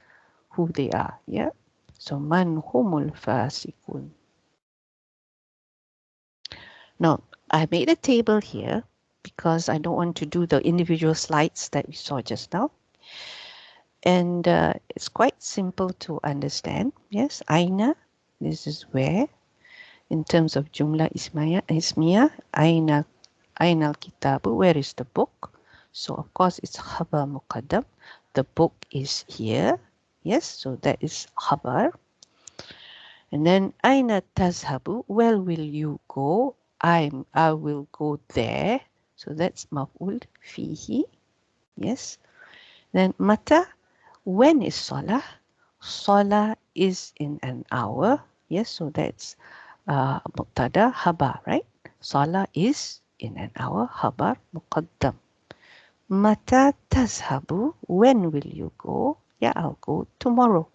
who they are. Yeah. So, Man humul fasikun. Now, I made a table here because I don't want to do the individual slides that we saw just now. And it's quite simple to understand. Yes, Aina, this is where. In terms of Jumla Ismiyah, Aina al-Kitabu, where is the book? So, of course, it's Khabar Muqaddam. The book is here. Yes, so that is Khabar. And then Aina tazhabu, where will you go? I will go there. So that's maf'ul fihi. Yes. Then mata, when is salah? Salah is in an hour. Yes, so that's mubtada habar, right? Salah is in an hour. Habar muqaddam. Mata tazhabu, when will you go? Yeah, I'll go tomorrow.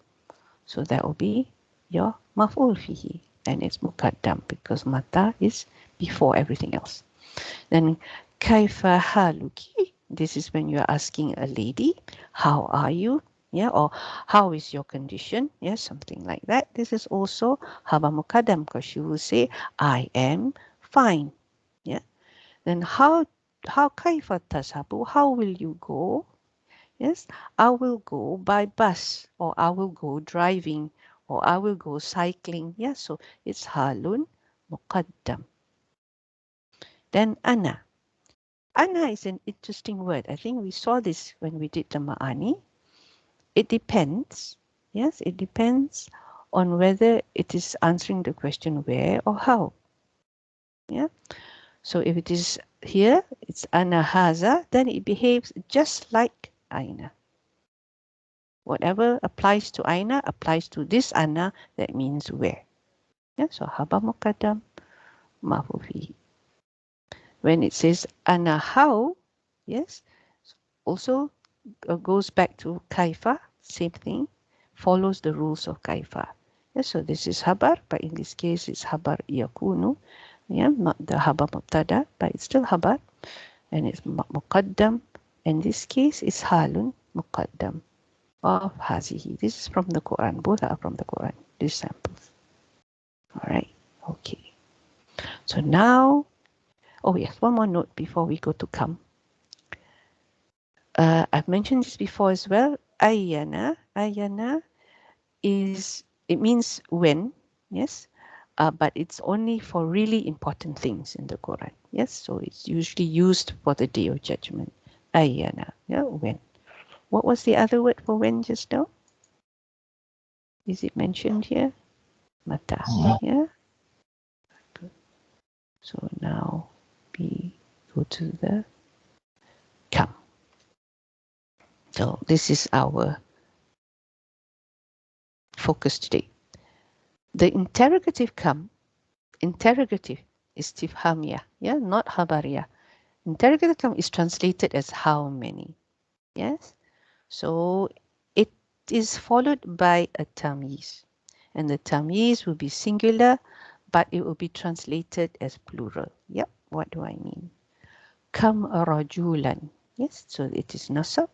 So that will be your maf'ul fihi, and it's muqaddam because mata is before everything else. Then kaifa haluki, this is when you're asking a lady, how are you? Yeah, or how is your condition? Yeah, something like that. This is also haba muqaddam because she will say, I am fine. Yeah. Then how kaifa tashabu, how will you go? Yes, I will go by bus, or I will go driving, or I will go cycling. Yeah, so it's halun muqaddam. Then ana. Ana is an interesting word. I think we saw this when we did the ma'ani. It depends. Yes, it depends on whether it is answering the question where or how. Yeah. So if it is here, it's ana haza, then it behaves just like aina. Whatever applies to aina applies to this ana, that means where. Yeah, so haba muqaddam maf'ul fihi. When it says ana how, yes, also goes back to kaifa, same thing, follows the rules of kaifa. Yes, so this is habar, but in this case it's habar yakunu, yeah, not the habar mubtada, but it's still habar, and it's muqaddam. In this case, it's halun muqaddam of hazihi. This is from the Quran. Both are from the Quran, these samples. All right, okay. So now, oh yes, one more note before we go to come. I've mentioned this before as well. Ayana is, it means when, yes, but it's only for really important things in the Quran. Yes, so it's usually used for the Day of Judgment. Ayana, yeah, when. What was the other word for when just now? Is it mentioned here? Mata, yeah. Good. So now we go to the come. So this is our focus today. The interrogative come, interrogative istifhamiyah, yeah, not habariyah. Interrogative come is translated as how many. Yes, so it is followed by a tamyiz, and the tamyiz will be singular, but it will be translated as plural. Yep, what do I mean? Kam rajulan. Yes, so it is nasab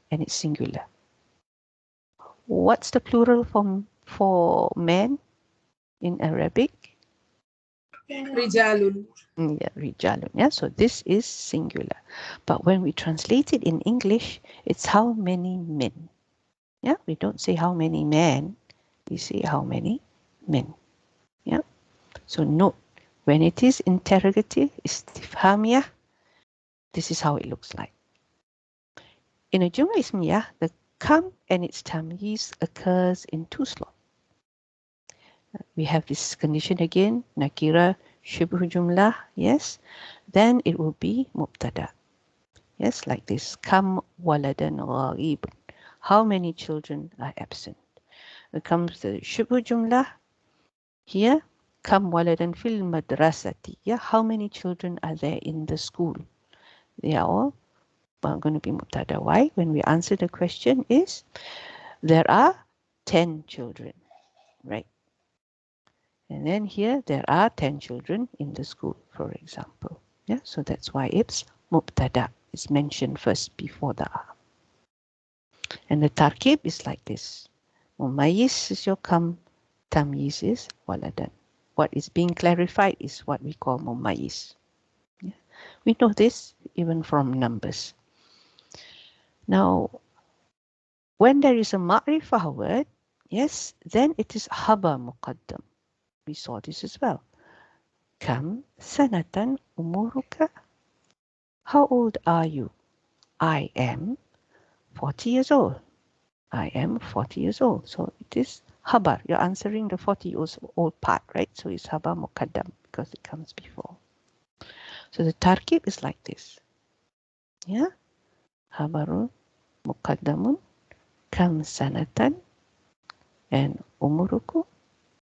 and it's singular. What's the plural for man in Arabic? Rijalun. Yeah, rijalun. Yeah, so this is singular. But when we translate it in English, it's how many men. Yeah, we don't say how many men, we say how many men. Yeah, so note, when it is interrogative, istifhamiyah, this is how it looks like. In a Jumla Ismiyah, the kam and its tamyiz occurs in two slots. We have this condition again, nakira shibhu jumlah, yes. Then it will be mubtada. Yes, like this. Kam waladan gharib. How many children are absent? It comes the shibhu jumlah here, Kam waladan fil madrasati. Yeah, how many children are there in the school? They are all going to be mubtada. Why? When we answer the question is, there are 10 children, right? And then here, there are 10 children in the school, for example. Yeah, so that's why it's mubtada. It's mentioned first before the a. And the tarkib is like this. Mumayyiz is your kam, tamyiz is waladan. What is being clarified is what we call mumayyiz. Yeah. We know this even from numbers. Now, when there is a ma'rifah word, yes, then it is haba muqaddam. We saw this as well. Kam sanatan umuruka. How old are you? I am 40 years old. I am 40 years old. So it is habar. You're answering the 40 years old part, right? So it's habar muqaddam because it comes before. So the tarkib is like this. Yeah. Habarun muqaddamun kam sanatan and umuruku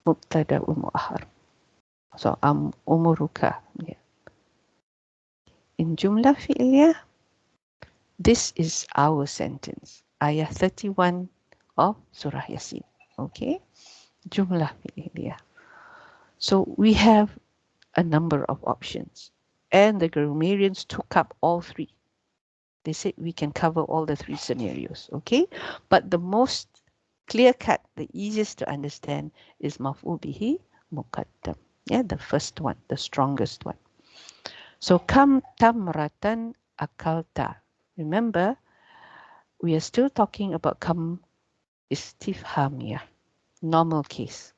mubtada mu'ahar. So umuruka. Yeah. In jumlah fi'liyah, this is our sentence. Ayah 31 of Surah Yasin. Okay. Jumlah fi'liyah. So we have a number of options. And the grammarians took up all three. They said we can cover all the three scenarios. Okay. But the most clear-cut, the easiest to understand is maf'ul bihi muqaddam. Yeah, the first one, the strongest one. So kam tamratan akalta. Remember, we are still talking about kam istifhamiyah, normal case.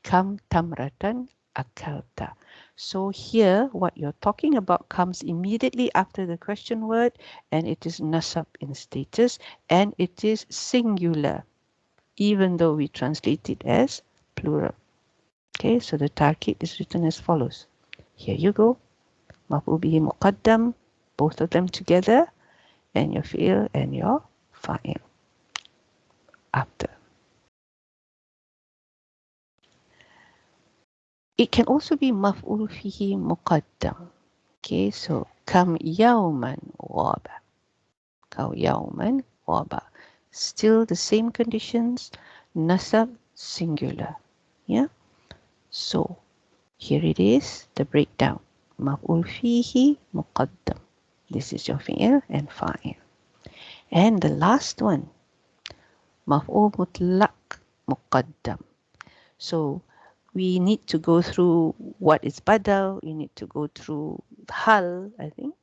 Kam tamratan akalta. So here, what you're talking about comes immediately after the question word, and it is nasab in status, and it is singular, even though we translate it as plural. Okay, so the tarkib is written as follows. Here you go. Maf'ul bihi muqaddam, both of them together, and your fi'il and your fa'il after. It can also be maf'ul fihi muqaddam. Okay, so kam yawman waba. Kam yawman waba. Still the same conditions, nasab singular. Yeah. So here it is, the breakdown. Maf'ul fihi muqaddam. This is your fi'il and fa'il. And the last one, maf'ul mutlaq muqaddam. So we need to go through what is badal, we need to go through hal, I think,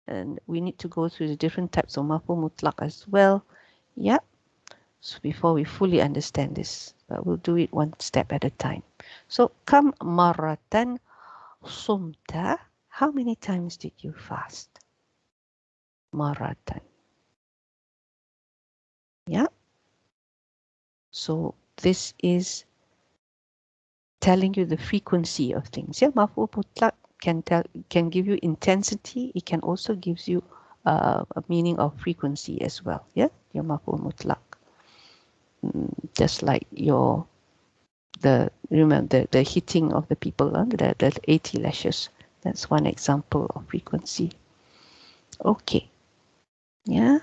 and we need to go through the different types of maf'ul mutlaq as well. Yeah. So before we fully understand this, but we'll do it one step at a time. So kam maratan sumta. How many times did you fast? Maratan. Yeah. So this is telling you the frequency of things. Yeah, maf'ul mutlaq can give you intensity. It can also gives you a meaning of frequency as well. Yeah, your maf'ul mutlaq. Just like your remember the hitting of the people, the 80 lashes. That's one example of frequency. Okay. Yeah.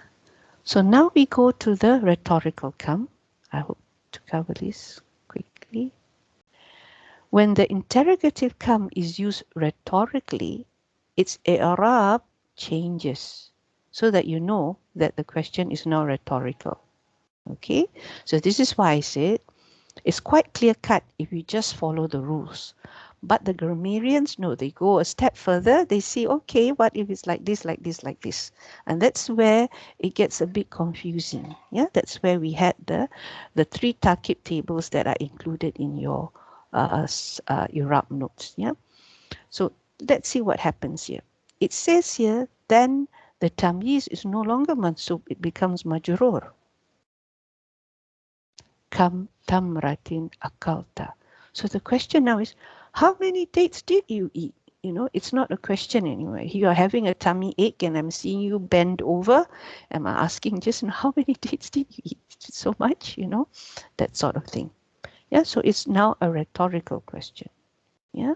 So now we go to the rhetorical kam. I hope to cover this quickly. When the interrogative kam is used rhetorically, its i'rab changes so that you know that the question is now rhetorical. Okay, so this is why I said it's quite clear-cut if you just follow the rules. But the grammarians, no, they go a step further. They say, okay, what if it's like this, like this, like this? And that's where it gets a bit confusing. Yeah, that's where we had the three tarkib tables that are included in your Irab notes. Yeah. So let's see what happens here. It says here, then the tamyiz is no longer mansub, it becomes majrur. Kam tamratin akalta. So the question now is, how many dates did you eat? You know, it's not a question anymore. You are having a tummy ache and I'm seeing you bend over. Am I asking just how many dates did you eat? So much, you know, that sort of thing. Yeah, so it's now a rhetorical question. Yeah.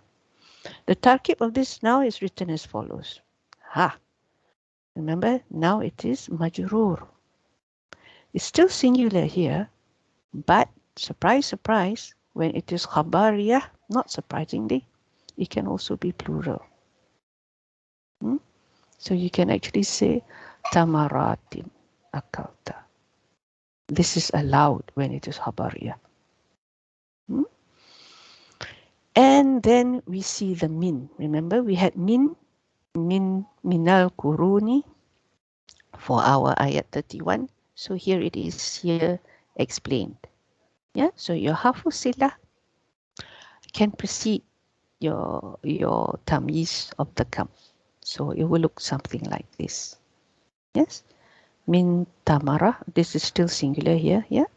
The tarkib of this now is written as follows. Ha. Remember, now it is majroor. It's still singular here, but surprise, surprise, when it is khabariyah, not surprisingly, it can also be plural. So you can actually say tamaratin akalta. This is allowed when it is khabariyah. And then we see the min. Remember, we had minal kuruni for our ayat 31. So here it is here explained. Yeah, so your harfu silah can precede your tamyiz of the kam. So it will look something like this. Yes, min tamara. This is still singular here. Yeah,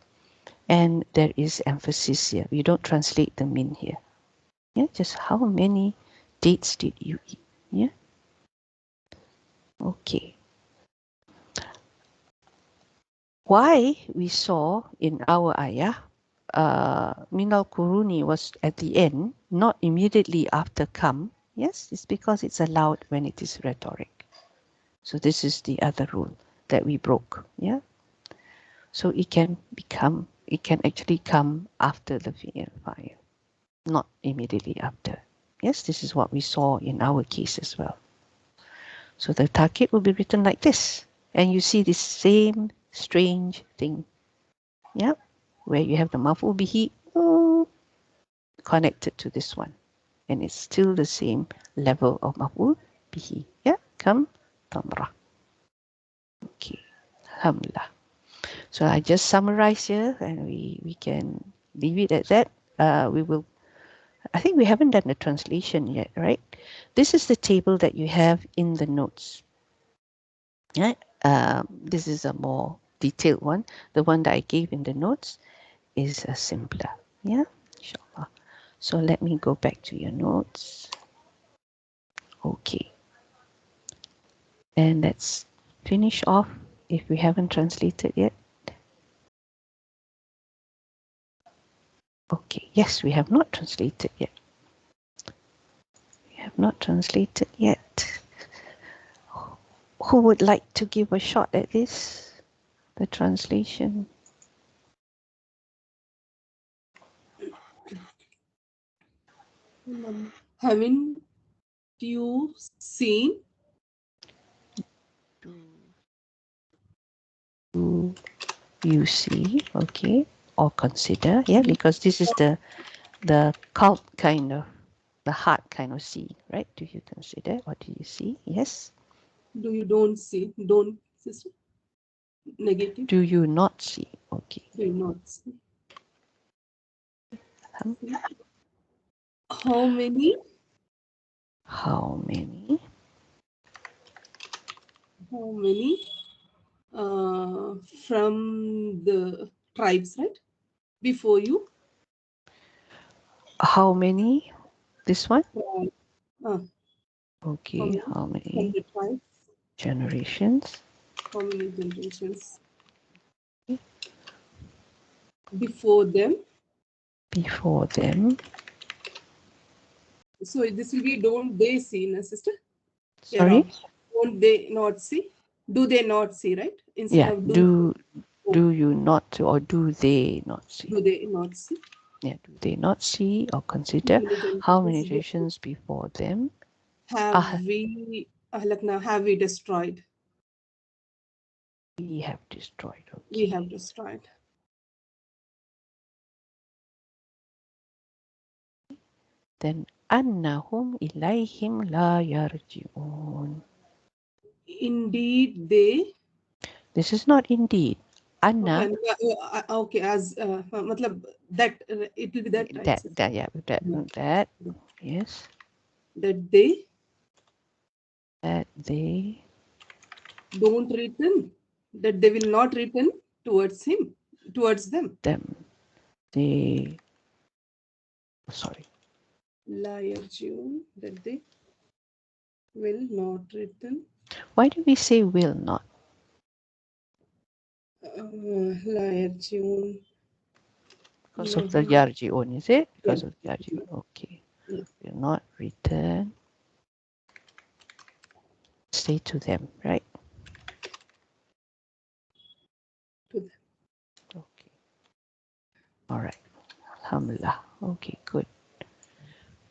and there is emphasis here. We don't translate the min here. Yeah, just how many dates did you eat? Yeah. Okay. Why we saw in our ayah, minal kuruni was at the end, not immediately after come. Yes, it's because it's allowed when it is rhetoric. So this is the other rule that we broke. Yeah. So it can actually come after the fi'il fa'il, not immediately after. Yes, this is what we saw in our case as well. So the tarkib will be written like this. And you see this same strange thing. Yeah, where you have the maf'ul bihi connected to this one. And it's still the same level of maf'ul bihi. Yeah, come tamra. Okay, alhamdulillah. So I just summarize here and we can leave it at that. I think we haven't done the translation yet, right? This is the table that you have in the notes. Yeah, this is a more detailed one. The one that I gave in the notes is a simpler. Yeah, inshallah. So let me go back to your notes. Okay. And let's finish off if we haven't translated yet. Okay, yes, we have not translated yet. We have not translated yet. Who would like to give a shot at this? The translation. Haven't you seen? Do you see? Okay. Or consider. Yeah, because this is the cult kind of, the heart kind of see, right? Do you consider? What do you see? Yes. Do you don't see? Don't, sister? Negative. Do you not see? Okay. Do you not see? How many? How many? How many? From the tribes, right? Before you. How many? This one? From Okay. How many the tribes. generations? How many generations? Before them. Before them. So this will be don't they see, na, sister? Sorry? Irab. Don't they not see? Do they not see, right? Instead Yeah. of Do you not, or do they not see? do they not see? Yeah. Do they not see or consider how many generations before them have we ahlakna, have we destroyed? we have destroyed? Okay. We have destroyed. Then annahum ilayhim la yarji'un. Indeed, they. This is not indeed. Anna. Okay, as matlab that it will be that right. That yes. That they don't return. That they will not return towards him, towards them. They. Sorry. La yarji'un, that they will not return. Why do we say will not? La yarji'un. Because of the yarji'un, is it? Because of the yarji'un. Okay. will not return. Say to them, right? To them. Okay. All right. Alhamdulillah. Okay, good.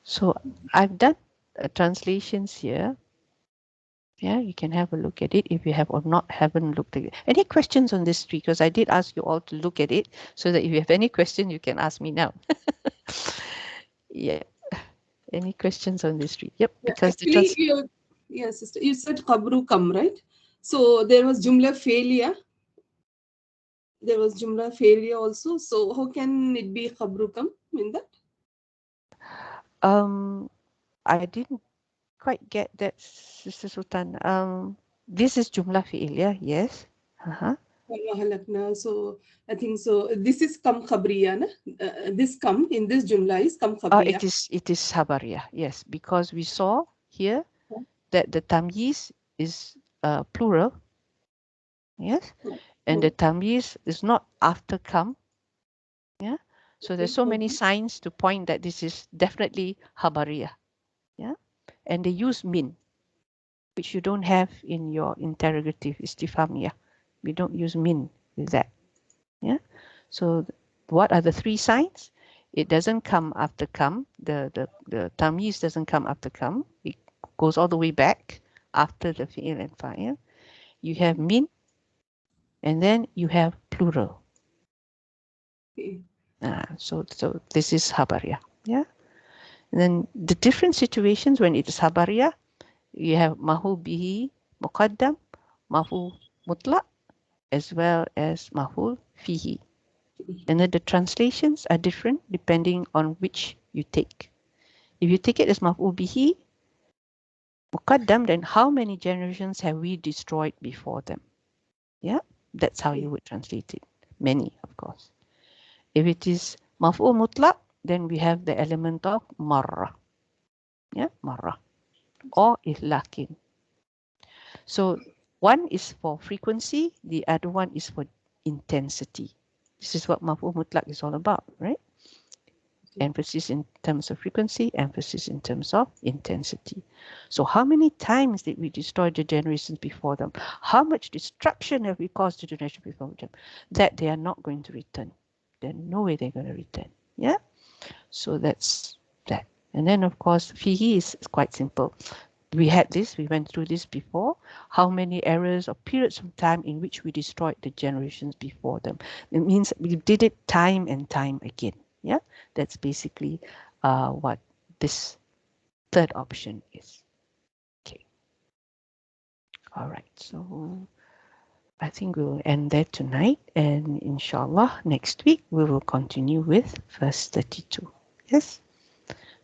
So I've done translations here. Yeah, you can have a look at it if you have or not haven't looked at it. Any questions on this tree? Because I did ask you all to look at it so that if you have any question, you can ask me now. Yeah. Any questions on this tree? Yep. Yeah, Because actually, yes, sister, you said Qabrukum, right? So there was Jumla failure. There was Jumla failure also. So how can it be Qabrukum in that? I didn't quite get that, Sister Sultan. This is Jumla fi'il, yeah? Yes. So I think so. This is Kam Khabriya, na? This Kam in this Jumla is Kam Khabriya. It is Habariya, yes, because we saw here that the tamyiz is plural, yes, and the tamyiz is not after Kam, yeah. So there's so many signs to point that this is definitely Habariya, yeah, and they use min, which you don't have in your interrogative istifhamiyah. We don't use min with that, yeah. So what are the three signs? It doesn't come after come. The tamyiz doesn't come after come. It goes all the way back after the fi'il and fa'il. You have min, and then you have plural. Okay. So this is habariya. Yeah. And then the different situations when it is habariya, you have mahu bihi muqaddam, mahu mutlaq, as well as mahu fihi. And then the translations are different depending on which you take. If you take it as maf'ul bihi, muqaddam, then how many generations have we destroyed before them? Yeah, that's how you would translate it. Many, of course. If it is maf'ul mutlaq, then we have the element of marra. Yeah, marra. Or ihlakin. So one is for frequency, the other one is for intensity. This is what maf'ul mutlaq is all about, right? Emphasis in terms of frequency, emphasis in terms of intensity. So how many times did we destroy the generations before them? How much destruction have we caused to the generation before them? That they are not going to return. There's no way they're going to return. Yeah? So that's that. And then, of course, fihi is quite simple. We had this, we went through this before. How many eras or periods of time in which we destroyed the generations before them? It means we did it time and time again. Yeah, that's basically what this third option is. Okay. All right. So I think we'll end there tonight, and inshallah next week we will continue with verse 32. Yes.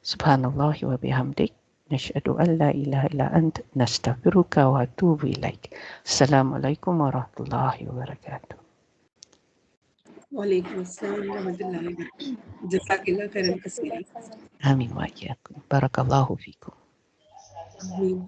Subhanallah wa bihamdik. نشهد أن لا إله إلا أنت نستغفرك ونتوب إليك. السلام عليكم ورحمة الله وبركاته. وعليكم السلام ورحمة الله وبركاته. جزاك الله خيرا كثيرا. آمين وإياكم. بارك الله فيكم. آمين.